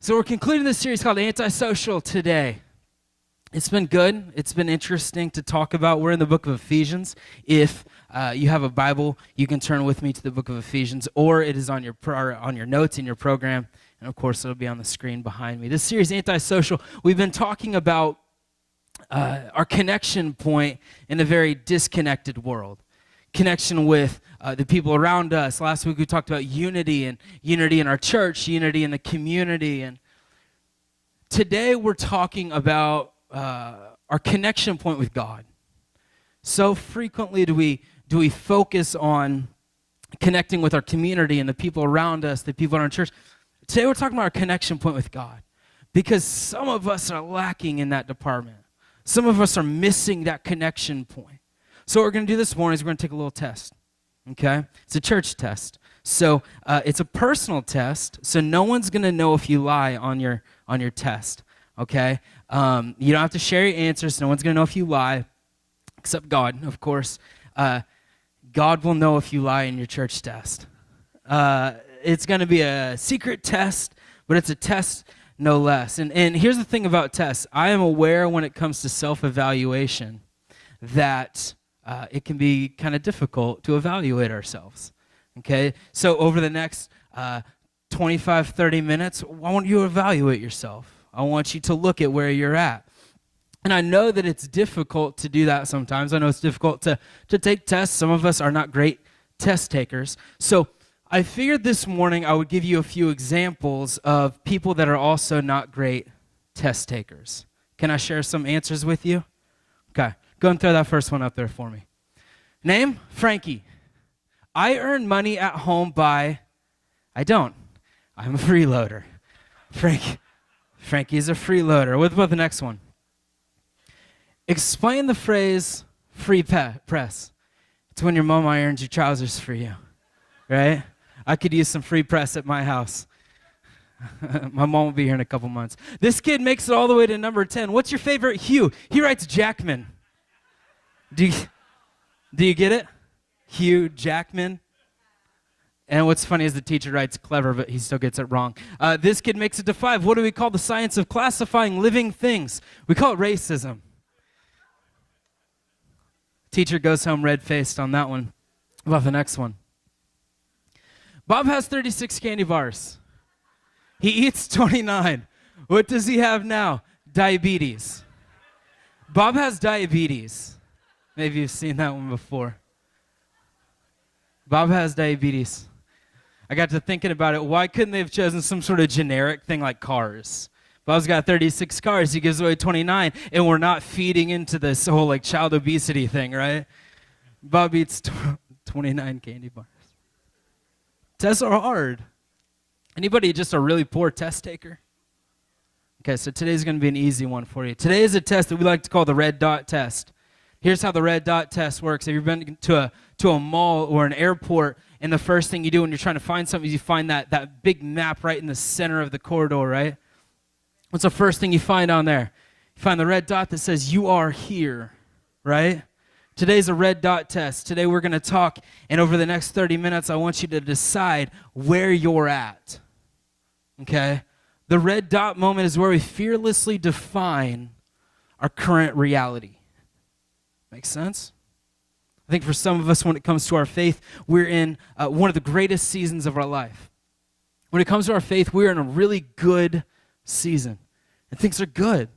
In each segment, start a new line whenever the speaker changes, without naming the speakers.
So we're concluding this series called Antisocial today. It's been good. It's been interesting to talk about. We're in the book of Ephesians. If you have a Bible, you can turn with me to the book of Ephesians, or it is on your notes in your program, and of course it'll be on the screen behind me. This series, Antisocial, we've been talking about our connection point in a very disconnected world. Connection with the people around us. Last week we talked about unity in our church, unity in the community. And today we're talking about our connection point with God. So frequently do we focus on connecting with our community and the people around us, the people in our church. Today we're talking about our connection point with God, because some of us are lacking in that department. Some of us are missing that connection point. So what we're going to do this morning is we're going to take a little test, okay? It's a church test. So it's a personal test, so no one's going to know if you lie on your test, okay? You don't have to share your answers. No one's going to know if you lie, except God, of course. God will know if you lie in your church test. It's going to be a secret test, but it's a test no less. And here's the thing about tests. I am aware when it comes to self-evaluation that it can be kind of difficult to evaluate ourselves, okay? So over the next 25, 30 minutes, I want you to evaluate yourself. I want you to look at where you're at. And I know that it's difficult to do that sometimes. I know it's difficult to take tests. Some of us are not great test takers. So I figured this morning I would give you a few examples of people that are also not great test takers. Can I share some answers with you? Okay. Go and throw that first one up there for me. Name, Frankie. I earn money at home by, I don't. I'm a freeloader. Frankie's a freeloader. What about the next one? Explain the phrase free press. It's when your mom irons your trousers for you, right? I could use some free press at my house. My mom will be here in a couple months. This kid makes it all the way to number 10. What's your favorite hue? He writes Jackman. Do you get it? Hugh Jackman. And what's funny is the teacher writes clever, but he still gets it wrong. This kid makes it to 5. What do we call the science of classifying living things? We call it racism. Teacher goes home red-faced on that one. How about the next one? Bob has 36 candy bars. He eats 29. What does he have now? Diabetes. Bob has diabetes. Maybe you've seen that one before. Bob has diabetes. I got to thinking about it. Why couldn't they have chosen some sort of generic thing like cars? Bob's got 36 cars. He gives away 29, and we're not feeding into this whole like child obesity thing, right? Bob eats 29 candy bars. Tests are hard. Anybody just a really poor test taker? Okay, so today's going to be an easy one for you. Today is a test that we like to call the red dot test. Here's how the red dot test works. If you've been to a mall or an airport, and the first thing you do when you're trying to find something is you find that big map right in the center of the corridor, right? What's the first thing you find on there? You find the red dot that says you are here, right? Today's a red dot test. Today we're going to talk, and over the next 30 minutes, I want you to decide where you're at, okay? The red dot moment is where we fearlessly define our current reality. Make sense? I think for some of us, when it comes to our faith, we're in one of the greatest seasons of our life. When it comes to our faith, we're in a really good season. And things are good.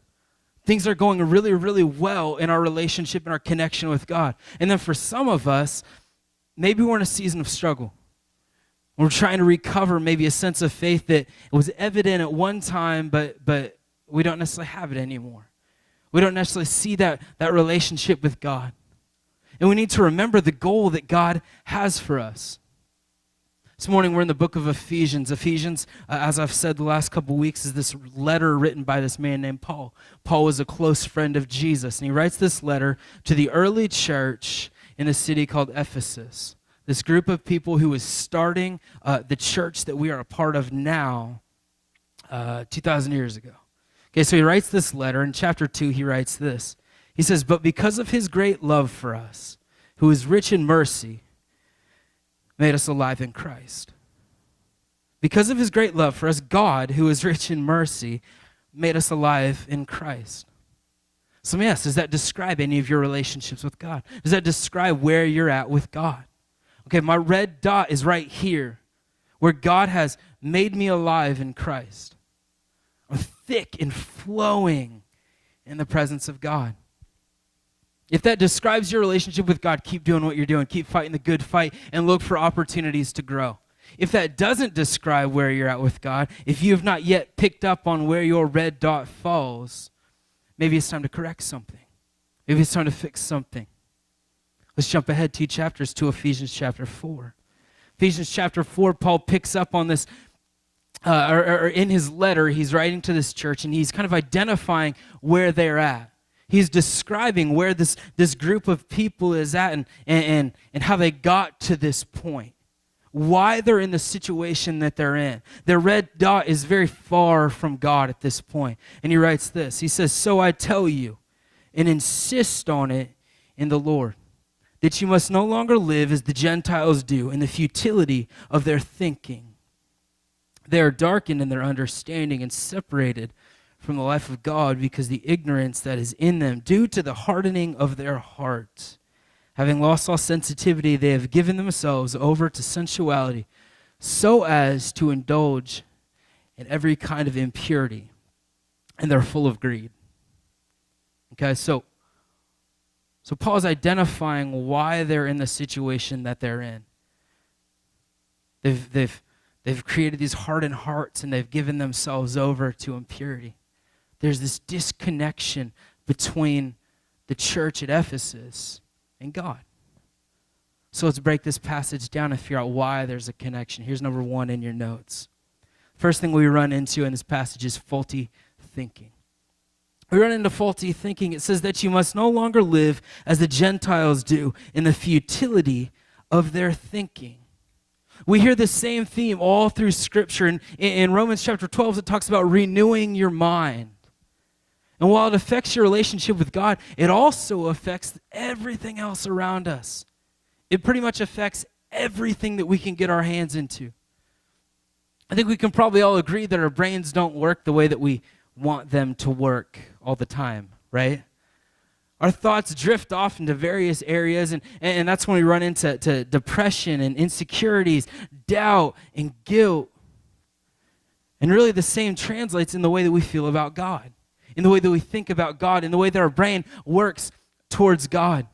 Things are going really, really well in our relationship and our connection with God. And then for some of us, maybe we're in a season of struggle. We're trying to recover maybe a sense of faith that was evident at one time, but we don't necessarily have it anymore. We don't necessarily see that relationship with God. And we need to remember the goal that God has for us. This morning we're in the book of Ephesians. Ephesians, as I've said the last couple weeks, is this letter written by this man named Paul. Paul was a close friend of Jesus, and he writes this letter to the early church in a city called Ephesus. This group of people who was starting the church that we are a part of now 2,000 years ago. Okay, so he writes this letter. In chapter 2, he writes this. He says, "But because of his great love for us, who is rich in mercy, made us alive in Christ." Because of his great love for us, God, who is rich in mercy, made us alive in Christ. So let me ask, does that describe any of your relationships with God? Does that describe where you're at with God? Okay, my red dot is right here, where God has made me alive in Christ. I'm thick and flowing in the presence of God. If that describes your relationship with God, keep doing what you're doing. Keep fighting the good fight and look for opportunities to grow. If that doesn't describe where you're at with God, if you have not yet picked up on where your red dot falls, maybe it's time to correct something. Maybe it's time to fix something. Let's jump ahead 2 chapters to Ephesians chapter 4. Ephesians chapter 4, Paul picks up on this, or in his letter, he's writing to this church, and he's kind of identifying where they're at. He's describing where this group of people is at and how they got to this point. Why they're in the situation that they're in. Their red dot is very far from God at this point. And he writes this. He says, "So I tell you, and insist on it in the Lord, that you must no longer live as the Gentiles do in the futility of their thinking. They are darkened in their understanding and separated from the life of God because the ignorance that is in them due to the hardening of their hearts. Having lost all sensitivity, they have given themselves over to sensuality so as to indulge in every kind of impurity, and they're full of greed." Okay, so Paul's identifying why they're in the situation that they're in. They've created these hardened hearts, and they've given themselves over to impurity. There's this disconnection between the church at Ephesus and God. So let's break this passage down and figure out why there's a connection. Here's number 1 in your notes. First thing we run into in this passage is faulty thinking. We run into faulty thinking. It says that you must no longer live as the Gentiles do in the futility of their thinking. We hear the same theme all through Scripture. And in Romans chapter 12, it talks about renewing your mind. And while it affects your relationship with God, it also affects everything else around us. It pretty much affects everything that we can get our hands into. I think we can probably all agree that our brains don't work the way that we want them to work all the time, right? Our thoughts drift off into various areas, and that's when we run into depression and insecurities, doubt and guilt. And really the same translates in the way that we feel about God, in the way that we think about God, in the way that our brain works towards God.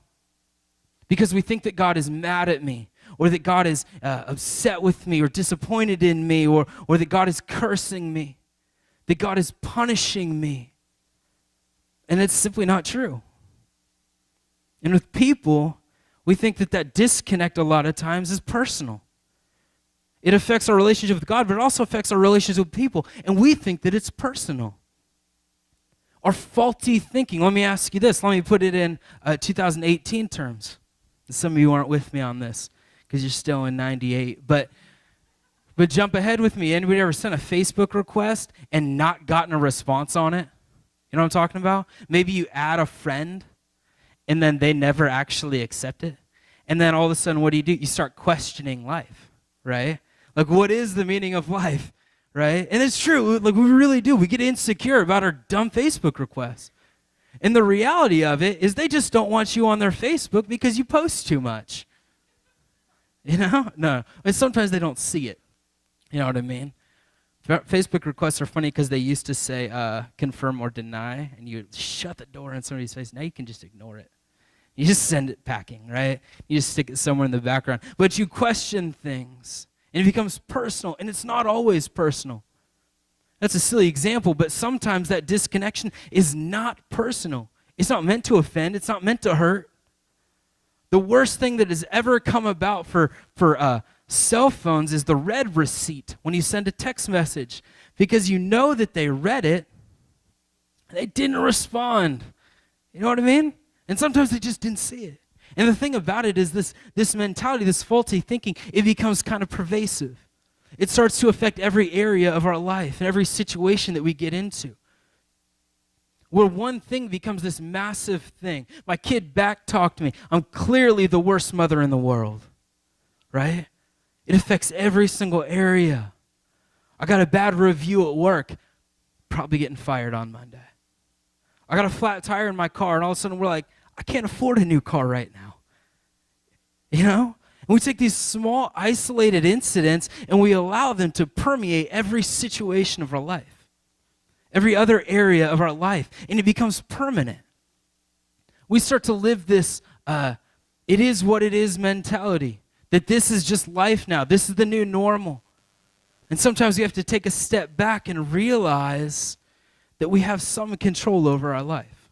Because we think that God is mad at me, or that God is upset with me, or disappointed in me, or that God is cursing me, that God is punishing me. And it's simply not true. And with people, we think that disconnect a lot of times is personal. It affects our relationship with God, but it also affects our relationship with people, and we think that it's personal. Our faulty thinking, let me ask you this, let me put it in 2018 terms. Some of you aren't with me on this because you're still in 98, but jump ahead with me. Anybody ever sent a Facebook request and not gotten a response on it? You know what I'm talking about? Maybe you add a friend and then they never actually accept it. And then all of a sudden, what do? You start questioning life, right? Like, what is the meaning of life, right? And it's true, like we really do. We get insecure about our dumb Facebook requests. And the reality of it is they just don't want you on their Facebook because you post too much. You know? No. And sometimes they don't see it. You know what I mean? Facebook requests are funny because they used to say confirm or deny, and you shut the door in somebody's face. Now you can just ignore it. You just send it packing, right? You just stick it somewhere in the background. But you question things, and it becomes personal, and it's not always personal. That's a silly example, but sometimes that disconnection is not personal. It's not meant to offend. It's not meant to hurt. The worst thing that has ever come about for cell phones is the read receipt when you send a text message, because you know that they read it, they didn't respond. You know what I mean? And sometimes they just didn't see it. And the thing about it is this mentality, this faulty thinking, it becomes kind of pervasive. It starts to affect every area of our life and every situation that we get into. Where one thing becomes this massive thing. My kid back-talked me. I'm clearly the worst mother in the world, right? It affects every single area I got a bad review at work, probably getting fired on Monday. I got a flat tire in my car, and all of a sudden we're like, I can't afford a new car right now. You know? And we take these small, isolated incidents, and we allow them to permeate every situation of our life, every other area of our life, and it becomes permanent. We start to live this, it is what it is mentality, that this is just life now. This is the new normal. And sometimes we have to take a step back and realize that we have some control over our life.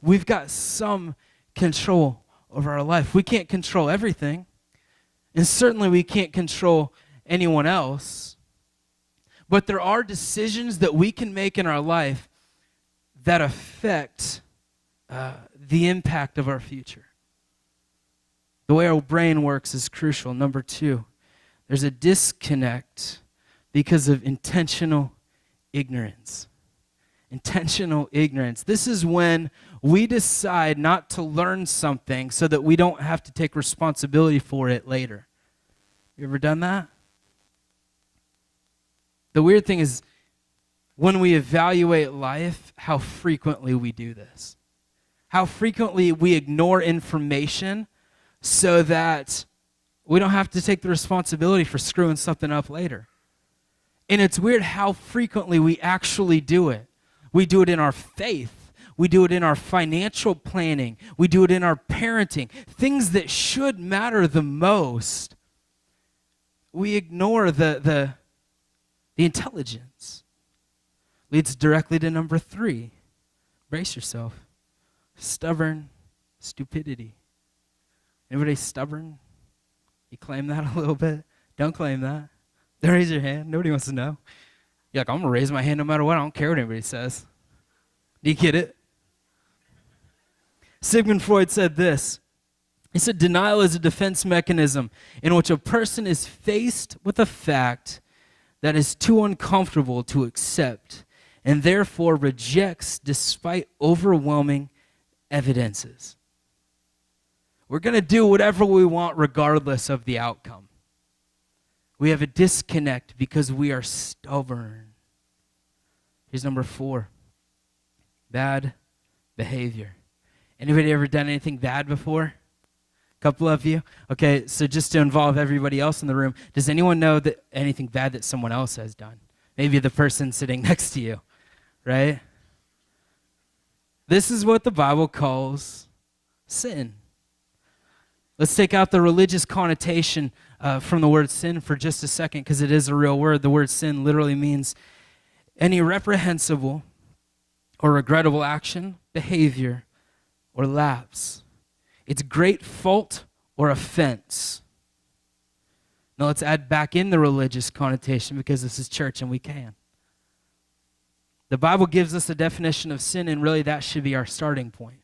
We've got some control over our life. We can't control everything, and certainly we can't control anyone else, but there are decisions that we can make in our life that affect the impact of our future. The way our brain works is crucial. Number 2, there's a disconnect because of intentional ignorance. Intentional ignorance. This is when we decide not to learn something so that we don't have to take responsibility for it later. You ever done that? The weird thing is when we evaluate life, how frequently we do this. How frequently we ignore information so that we don't have to take the responsibility for screwing something up later. And it's weird how frequently we actually do it. We do it in our faith. We do it in our financial planning. We do it in our parenting. Things that should matter the most, we ignore the intelligence. Leads directly to number 3. Brace yourself. Stubborn stupidity. Anybody stubborn? You claim that a little bit? Don't claim that. Don't raise your hand. Nobody wants to know. You're like, I'm going to raise my hand no matter what. I don't care what anybody says. Do you get it? Sigmund Freud said this. He said, denial is a defense mechanism in which a person is faced with a fact that is too uncomfortable to accept and therefore rejects despite overwhelming evidences. We're going to do whatever we want regardless of the outcome. We have a disconnect because we are stubborn. Here's number 4. Bad behavior. Anybody ever done anything bad before? A couple of you? Okay, so just to involve everybody else in the room, does anyone know that anything bad that someone else has done? Maybe the person sitting next to you, right? This is what the Bible calls sin. Let's take out the religious connotation from the word sin for just a second, because it is a real word. The word sin literally means any reprehensible or regrettable action, behavior, or lapse. It's great fault or offense. Now let's add back in the religious connotation because this is church and we can. The Bible gives us a definition of sin, and really that should be our starting point.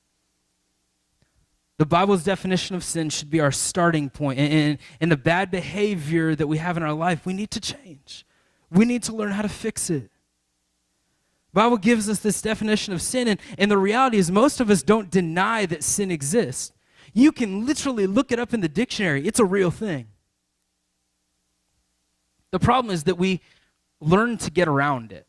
The Bible's definition of sin should be our starting point. And the bad behavior that we have in our life, we need to change. We need to learn how to fix it. The Bible gives us this definition of sin, and the reality is most of us don't deny that sin exists. You can literally look it up in the dictionary. It's a real thing. The problem is that we learn to get around it.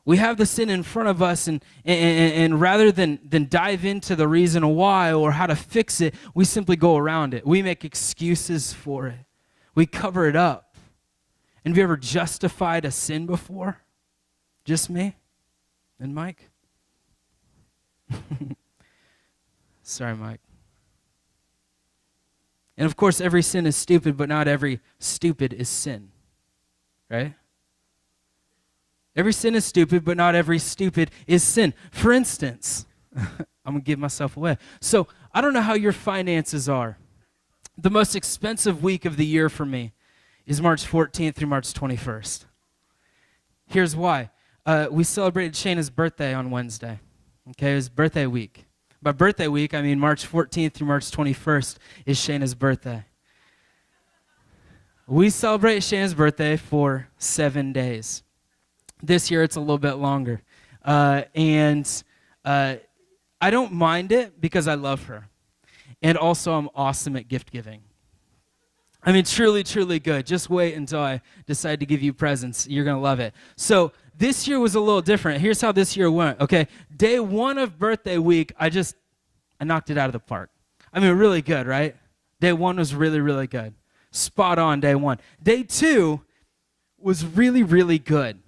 We have the sin in front of us, and rather than dive into the reason why or how to fix it, we simply go around it. We make excuses for it. We cover it up. And have you ever justified a sin before? Just me and Mike? Sorry, Mike. And of course, every sin is stupid, but not every stupid is sin, right? Every sin is stupid, but not every stupid is sin. For instance, I'm going to give myself away. So I don't know how your finances are. The most expensive week of the year for me is March 14th through March 21st. Here's why. We celebrated Shayna's birthday on Wednesday. Okay, it was birthday week. By birthday week, I mean March 14th through March 21st is Shayna's birthday. We celebrate Shayna's birthday for 7 days. This year, it's a little bit longer. And I don't mind it because I love her. And also, I'm awesome at gift giving. I mean, truly, truly good. Just wait until I decide to give you presents. You're going to love it. So this year was a little different. Here's how this year went, okay? Day 1 of birthday week, I knocked it out of the park. I mean, really good, right? Day 1 was really, really good. Spot on day 1. Day 2 was really, really good.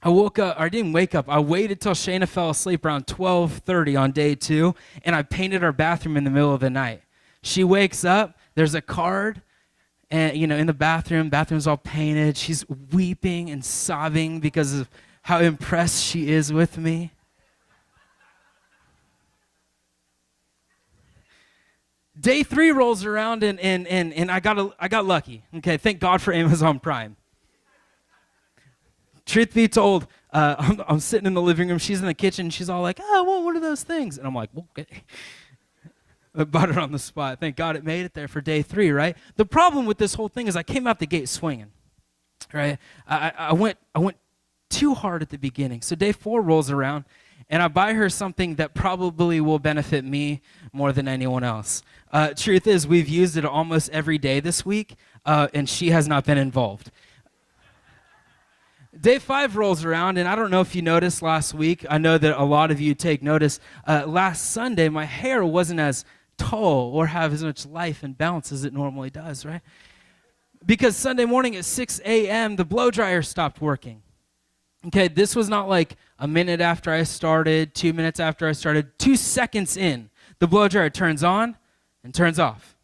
I woke up, or I didn't wake up. I waited till Shayna fell asleep around 12:30 on day 2, and I painted our bathroom in the middle of the night. She wakes up, there's a card, and in the bathroom's all painted. She's weeping and sobbing because of how impressed she is with me. Day 3 rolls around, and I got lucky. Okay, thank God for Amazon Prime. Truth be told, I'm sitting in the living room. She's in the kitchen. She's all like, "Oh, I want one of those things," and I'm like, "Okay." I bought it on the spot. Thank God it made it there for day 3, right? The problem with this whole thing is I came out the gate swinging, right? I went too hard at the beginning. So day 4 rolls around, and I buy her something that probably will benefit me more than anyone else. Truth is, we've used it almost every day this week, and she has not been involved. Day 5 rolls around, and I don't know if you noticed last week. I know that a lot of you take notice. Last Sunday, my hair wasn't as tall or have as much life and bounce as it normally does, right? Because Sunday morning at 6 a.m., the blow dryer stopped working. Okay, this was not like a minute after I started, 2 minutes after I started. 2 seconds in, the blow dryer turns on and turns off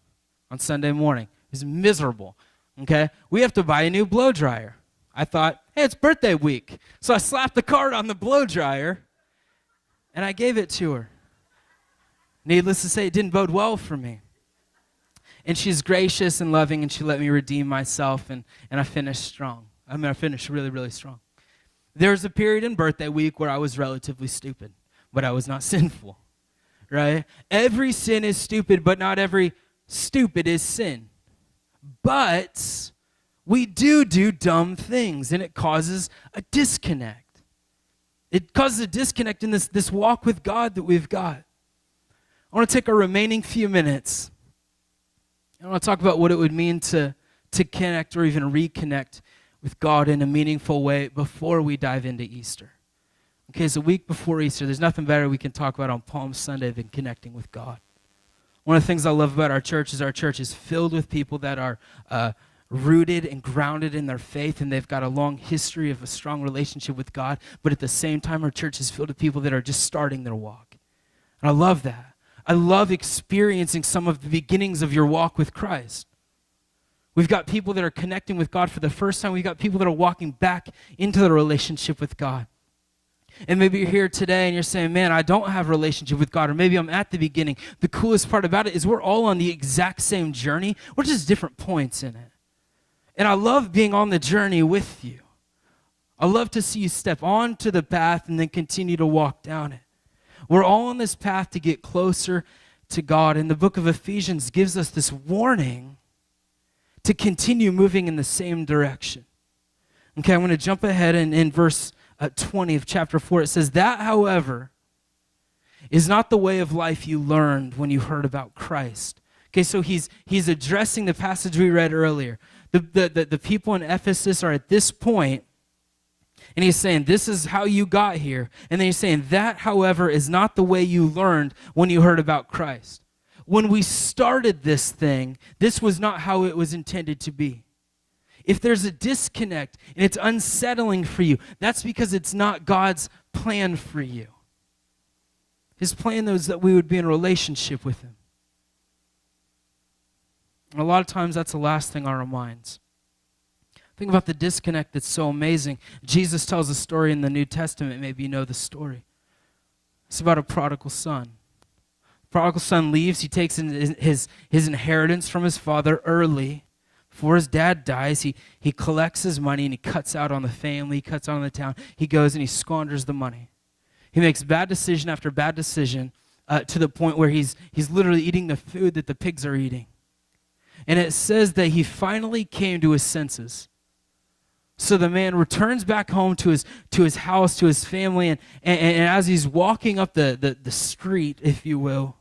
on Sunday morning. It was miserable, okay? We have to buy a new blow dryer. I thought, hey, it's birthday week. So I slapped the card on the blow dryer, and I gave it to her. Needless to say, it didn't bode well for me. And she's gracious and loving, and she let me redeem myself, and I finished strong. I finished really, really strong. There was a period in birthday week where I was relatively stupid, but I was not sinful, right? Every sin is stupid, but not every stupid is sin. But we do dumb things, and it causes a disconnect. It causes a disconnect in this walk with God that we've got. I want to take our remaining few minutes. I want to talk about what it would mean to connect or even reconnect with God in a meaningful way before we dive into Easter. Okay, it's a week before Easter. There's nothing better we can talk about on Palm Sunday than connecting with God. One of the things I love about our church is filled with people that are rooted and grounded in their faith, and they've got a long history of a strong relationship with God, but at the same time, our church is filled with people that are just starting their walk. And I love that. I love experiencing some of the beginnings of your walk with Christ. We've got people that are connecting with God for the first time. We've got people that are walking back into the relationship with God. And maybe you're here today and you're saying, man, I don't have a relationship with God, or maybe I'm at the beginning. The coolest part about it is we're all on the exact same journey. We're just different points in it. And I love being on the journey with you. I love to see you step onto the path and then continue to walk down it. We're all on this path to get closer to God. And the book of Ephesians gives us this warning to continue moving in the same direction. Okay, I'm going to jump ahead in verse 20 of chapter 4. It says, that, however, is not the way of life you learned when you heard about Christ. Okay, so he's addressing the passage we read earlier. The people in Ephesus are at this point, and he's saying, this is how you got here. And then he's saying, that, however, is not the way you learned when you heard about Christ. When we started this thing, this was not how it was intended to be. If there's a disconnect and it's unsettling for you, that's because it's not God's plan for you. His plan was that we would be in a relationship with him. And a lot of times that's the last thing on our minds. Think about the disconnect that's so amazing. Jesus tells a story in the New Testament. Maybe you know the story. It's about a prodigal son. The prodigal son leaves. He takes his inheritance from his father early. Before his dad dies, he collects his money and he cuts out on the family, he cuts out on the town. He goes and he squanders the money. He makes bad decision after bad decision to the point where he's literally eating the food that the pigs are eating. And it says that he finally came to his senses. So the man returns back home to his house, to his family, and as he's walking up the street, if you will,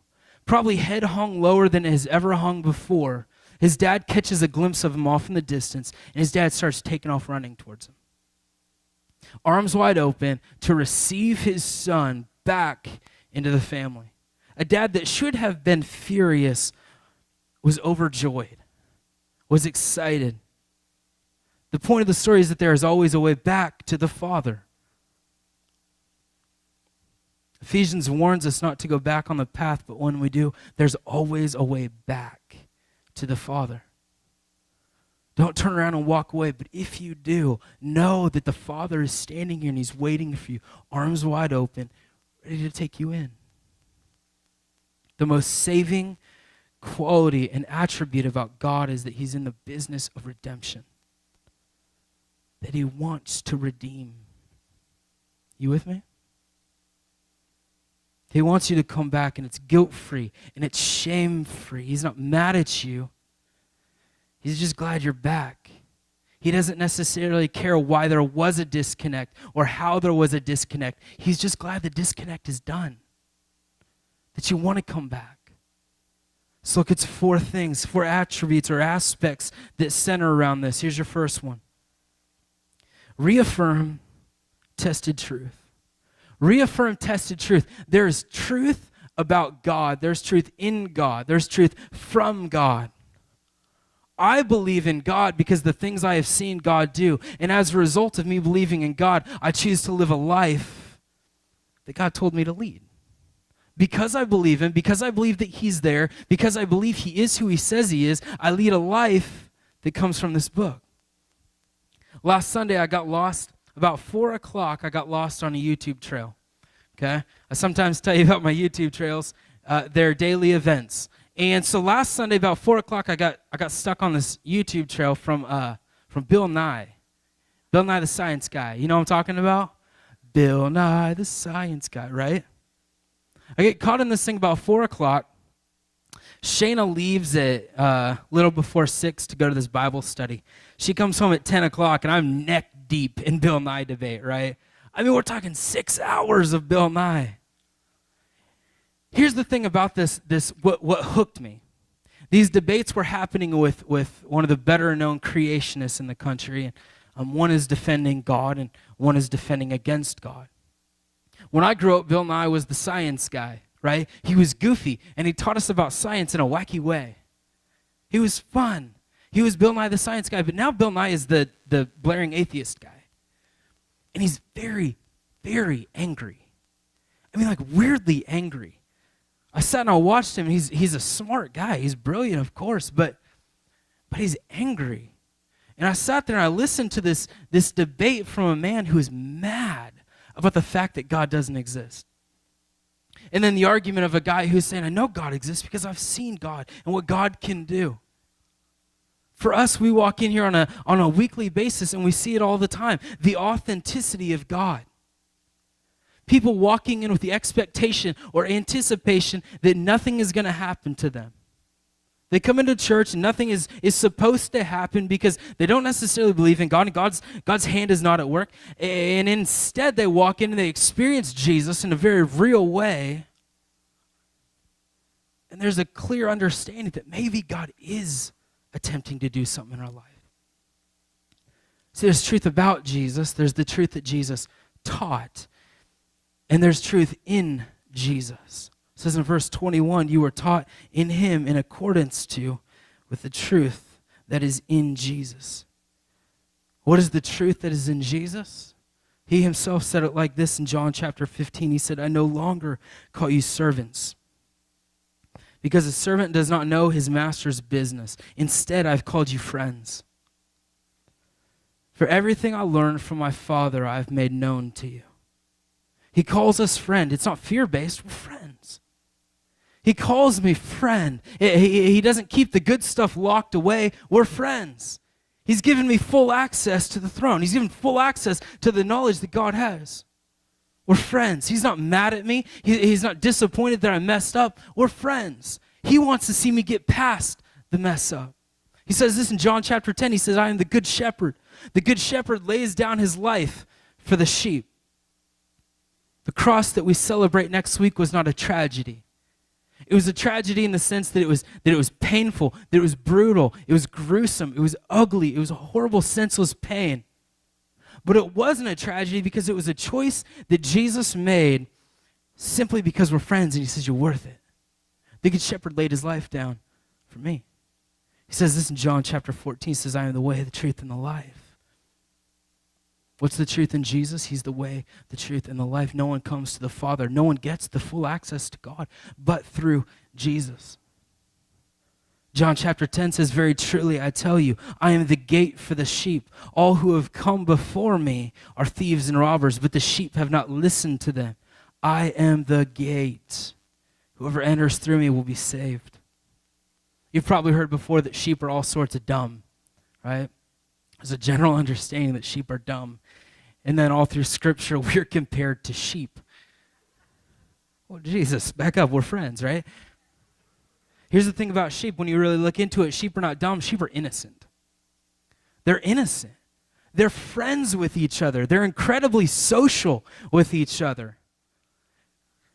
probably head hung lower than it has ever hung before, His dad catches a glimpse of him off in the distance, and his dad starts taking off running towards him, arms wide open to receive his son back into the family. A dad that should have been furious was overjoyed, was excited. The point of the story is that there is always a way back to the Father. Ephesians warns us not to go back on the path, but when we do, there's always a way back to the Father. Don't turn around and walk away, but if you do, know that the Father is standing here and he's waiting for you, arms wide open, ready to take you in. The most saving quality and attribute about God is that he's in the business of redemption, that he wants to redeem. You with me? He wants you to come back, and it's guilt-free, and it's shame-free. He's not mad at you. He's just glad you're back. He doesn't necessarily care why there was a disconnect or how there was a disconnect. He's just glad the disconnect is done, that you want to come back. So look, it's 4 things, 4 attributes or aspects that center around this. Here's your first one. Reaffirm tested truth. Reaffirm tested truth. There is truth about God. There's truth in God. There's truth from God. I believe in God because the things I have seen God do. And as a result of me believing in God, I choose to live a life that God told me to lead. Because I believe him, because I believe that he's there, because I believe he is who he says he is, I lead a life that comes from this book. Last Sunday, I got lost. About 4 o'clock, I got lost on a YouTube trail, okay? I sometimes tell you about my YouTube trails. They're daily events. And so last Sunday, about 4 o'clock, I got stuck on this YouTube trail from Bill Nye. Bill Nye the Science Guy. You know what I'm talking about? Bill Nye the Science Guy, right? I get caught in this thing about 4 o'clock. Shayna leaves at a little before 6 to go to this Bible study. She comes home at 10 o'clock, and I'm neck deep in Bill Nye debate, right? I mean, we're talking 6 hours of Bill Nye. Here's the thing about this what hooked me. These debates were happening with one of the better-known creationists in the country, and one is defending God, and one is defending against God. When I grew up, Bill Nye was the science guy, right? He was goofy, and he taught us about science in a wacky way. He was fun. He was Bill Nye the Science Guy, but now Bill Nye is the blaring atheist guy. And he's very, very angry. I mean, like, weirdly angry. I sat and I watched him. He's a smart guy. He's brilliant, of course, but he's angry. And I sat there and I listened to this debate from a man who is mad about the fact that God doesn't exist. And then the argument of a guy who's saying, I know God exists because I've seen God and what God can do. For us, we walk in here on a weekly basis and we see it all the time. The authenticity of God. People walking in with the expectation or anticipation that nothing is going to happen to them. They come into church and nothing is supposed to happen because they don't necessarily believe in God and God's hand is not at work. And instead they walk in and they experience Jesus in a very real way. And there's a clear understanding that maybe God is attempting to do something in our life. So there's truth about Jesus. There's the truth that Jesus taught. And there's truth in Jesus. It says in verse 21, you were taught in him in accordance with the truth that is in Jesus. What is the truth that is in Jesus? He himself said it like this in John chapter 15. He said, I no longer call you servants, because a servant does not know his master's business. Instead, I've called you friends. For everything I learned from my Father, I've made known to you. He calls us friend. It's not fear-based. We're friends. He calls me friend. He doesn't keep the good stuff locked away. We're friends. He's given me full access to the throne. He's given full access to the knowledge that God has. We're friends. He's not mad at me. He's not disappointed that I messed up. We're friends. He wants to see me get past the mess up. He says this in John chapter 10. He says, I am the good shepherd. The good shepherd lays down his life for the sheep. The cross that we celebrate next week was not a tragedy. It was a tragedy in the sense that it was painful, that it was brutal, it was gruesome, it was ugly, it was a horrible, senseless pain. But it wasn't a tragedy because it was a choice that Jesus made simply because we're friends, and he says, you're worth it. The Good Shepherd laid his life down for me. He says this in John chapter 14, he says, I am the way, the truth, and the life. What's the truth in Jesus? He's the way, the truth, and the life. No one comes to the Father. No one gets the full access to God but through Jesus. John chapter 10 says, very truly I tell you, I am the gate for the sheep. All who have come before me are thieves and robbers, but the sheep have not listened to them. I am the gate. Whoever enters through me will be saved. You've probably heard before that sheep are all sorts of dumb, right? There's a general understanding that sheep are dumb. And then all through Scripture, we're compared to sheep. Well, Jesus, back up. We're friends, right? Here's the thing about sheep. When you really look into it, sheep are not dumb. Sheep are innocent. They're innocent. They're friends with each other. They're incredibly social with each other.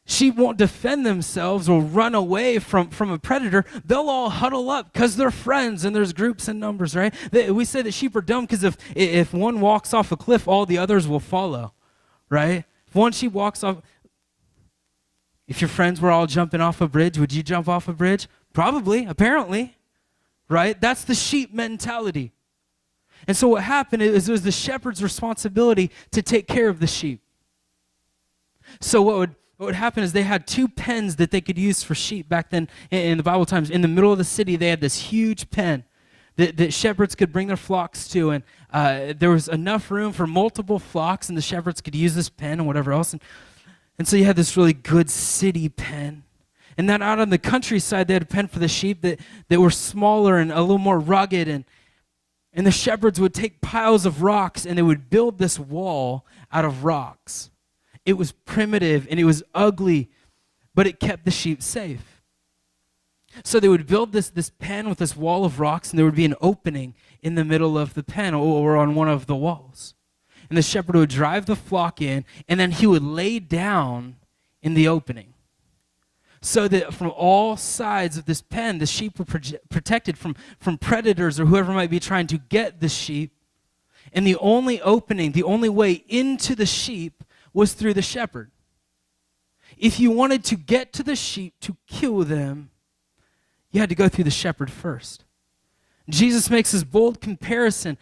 Sheep won't defend themselves or run away from a predator. They'll all huddle up because they're friends, and there's groups and numbers, right? We say that sheep are dumb because if one walks off a cliff, all the others will follow, right? If one sheep walks off, if your friends were all jumping off a bridge, would you jump off a bridge? Probably, apparently, right? That's the sheep mentality. And so what happened is it was the shepherd's responsibility to take care of the sheep. So what would happen is they had two pens that they could use for sheep back then in the Bible times. In the middle of the city, they had this huge pen that shepherds could bring their flocks to, and there was enough room for multiple flocks, and the shepherds could use this pen and whatever else. And so you had this really good city pen. And then out on the countryside, they had a pen for the sheep that were smaller and a little more rugged, and the shepherds would take piles of rocks, and they would build this wall out of rocks. It was primitive and it was ugly, but it kept the sheep safe. So they would build this pen with this wall of rocks, and there would be an opening in the middle of the pen or on one of the walls. And the shepherd would drive the flock in, and then he would lay down in the opening. So that from all sides of this pen, the sheep were protected from predators or whoever might be trying to get the sheep. And the only opening, the only way into the sheep was through the shepherd. If you wanted to get to the sheep to kill them, you had to go through the shepherd first. Jesus makes this bold comparison,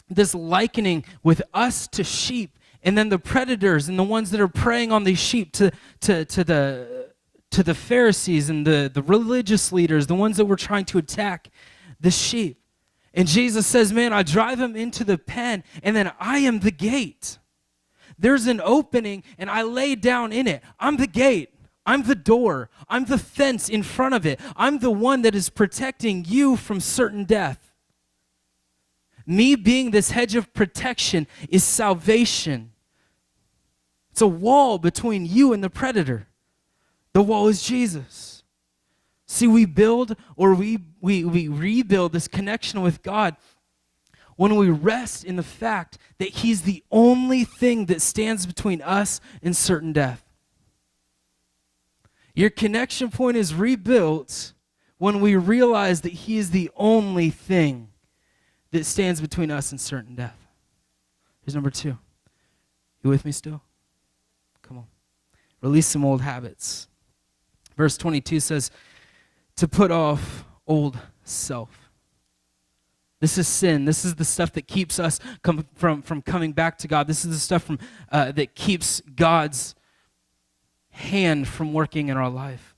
this likening with us to sheep, and then the predators and the ones that are preying on these sheep to the Pharisees and the religious leaders, the ones that were trying to attack the sheep. And Jesus says, man, I drive them into the pen, and then I am the gate. There's an opening, and I lay down in it. I'm the gate. I'm the door. I'm the fence in front of it. I'm the one that is protecting you from certain death. Me being this hedge of protection is salvation. It's a wall between you and the predator. The wall is Jesus. See, we build or we rebuild this connection with God when we rest in the fact that he's the only thing that stands between us and certain death. Your connection point is rebuilt when we realize that he is the only thing that stands between us and certain death. Here's number 2. You with me still? Come on. Release some old habits. Verse 22 says, to put off old self. This is sin. This is the stuff that keeps us from coming back to God. This is the stuff that keeps God's hand from working in our life.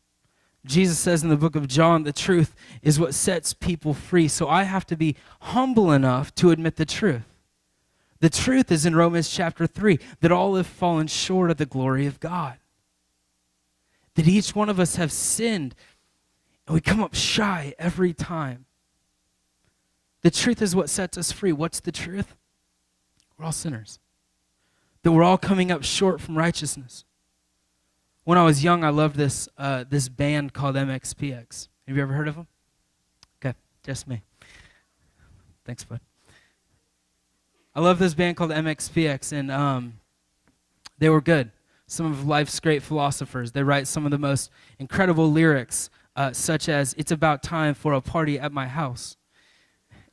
Jesus says in the book of John, the truth is what sets people free. So I have to be humble enough to admit the truth. The truth is in Romans chapter 3, that all have fallen short of the glory of God. That each one of us have sinned, and we come up shy every time. The truth is what sets us free. What's the truth? We're all sinners. That we're all coming up short from righteousness. When I was young, I loved this band called MxPx. Have you ever heard of them? Okay, just me. Thanks, bud. I love this band called MxPx, and they were good. some of life's great philosophers. They write some of the most incredible lyrics, such as, "It's about time for a party at my house."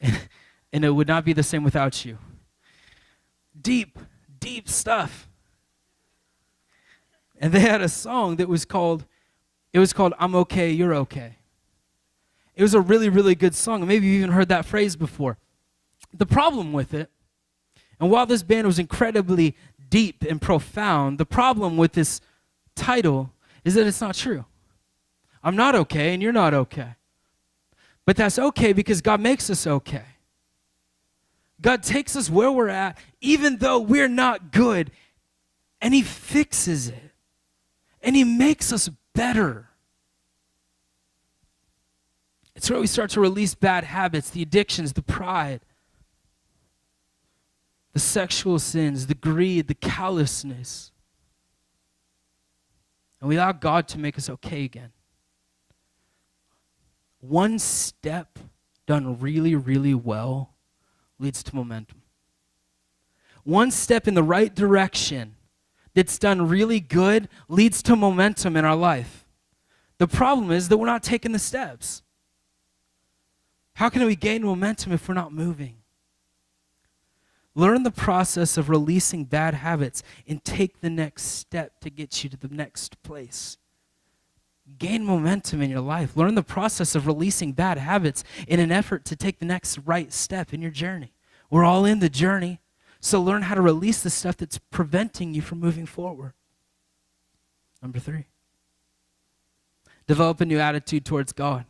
And it would not be the same without you. Deep, deep stuff. And they had a song that was called, "I'm Okay, You're Okay." It was a really, really good song. Maybe you even heard that phrase before. The problem with it, and while this band was incredibly deep and profound, the problem with this title is that it's not true. I'm not okay and you're not okay. But that's okay because God makes us okay. God takes us where we're at, even though we're not good, and he fixes it. And he makes us better. It's where we start to release bad habits, the addictions, the pride, the sexual sins, the greed, the callousness. And we allow God to make us okay again. One step done really, really well leads to momentum. One step in the right direction that's done really good leads to momentum in our life. The problem is that we're not taking the steps. How can we gain momentum if we're not moving? Learn the process of releasing bad habits and take the next step to get you to the next place. Gain momentum in your life. Learn the process of releasing bad habits in an effort to take the next right step in your journey. We're all in the journey, so learn how to release the stuff that's preventing you from moving forward. Number 3, develop a new attitude towards God.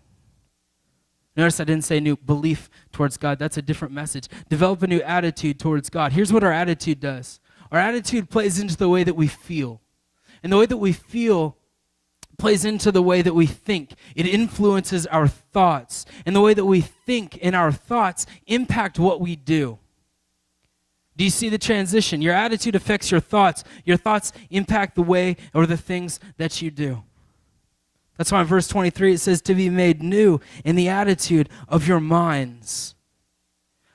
Notice I didn't say new belief towards God. That's a different message. Develop a new attitude towards God. Here's what our attitude does. Our attitude plays into the way that we feel. And the way that we feel plays into the way that we think. It influences our thoughts. And the way that we think and our thoughts impact what we do. Do you see the transition? Your attitude affects your thoughts. Your thoughts impact the way or the things that you do. That's why in verse 23 it says to be made new in the attitude of your minds.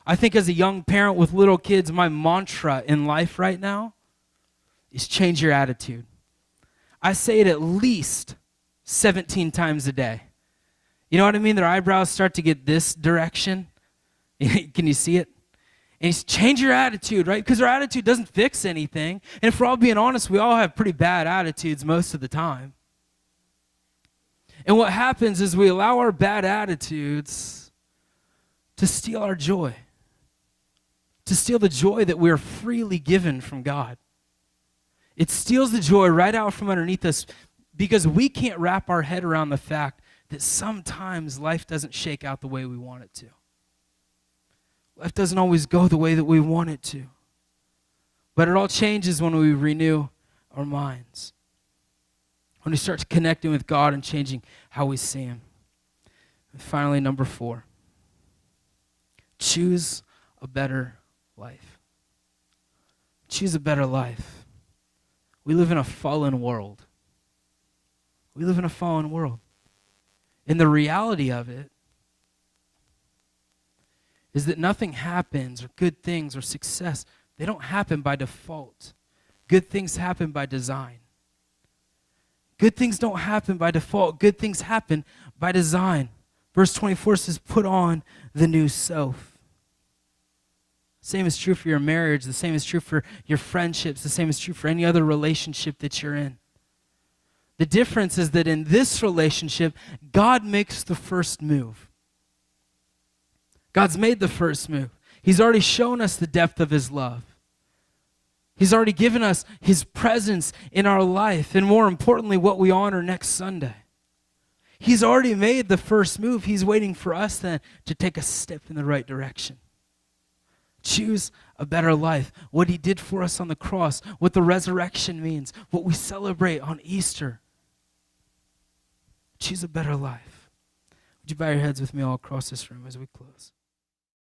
I think as a young parent with little kids, my mantra in life right now is change your attitude. I say it at least 17 times a day. You know what I mean? Their eyebrows start to get this direction. Can you see it? And it's change your attitude, right? Because our attitude doesn't fix anything. And if we're all being honest, we all have pretty bad attitudes most of the time. And what happens is we allow our bad attitudes to steal our joy, to steal the joy that we're freely given from God. It steals the joy right out from underneath us because we can't wrap our head around the fact that sometimes life doesn't shake out the way we want it to. Life doesn't always go the way that we want it to. But it all changes when we renew our minds. When we start connecting with God and changing how we see him. And finally, number 4. Choose a better life. Choose a better life. We live in a fallen world. We live in a fallen world. And the reality of it is that nothing happens, or good things, or success, they don't happen by default. Good things happen by design. Good things don't happen by default. Good things happen by design. Verse 24 says, put on the new self. Same is true for your marriage. The same is true for your friendships. The same is true for any other relationship that you're in. The difference is that in this relationship, God makes the first move. God's made the first move. He's already shown us the depth of his love. He's already given us his presence in our life, and more importantly, what we honor next Sunday. He's already made the first move. He's waiting for us then to take a step in the right direction. Choose a better life. What he did for us on the cross, what the resurrection means, what we celebrate on Easter. Choose a better life. Would you bow your heads with me all across this room as we close?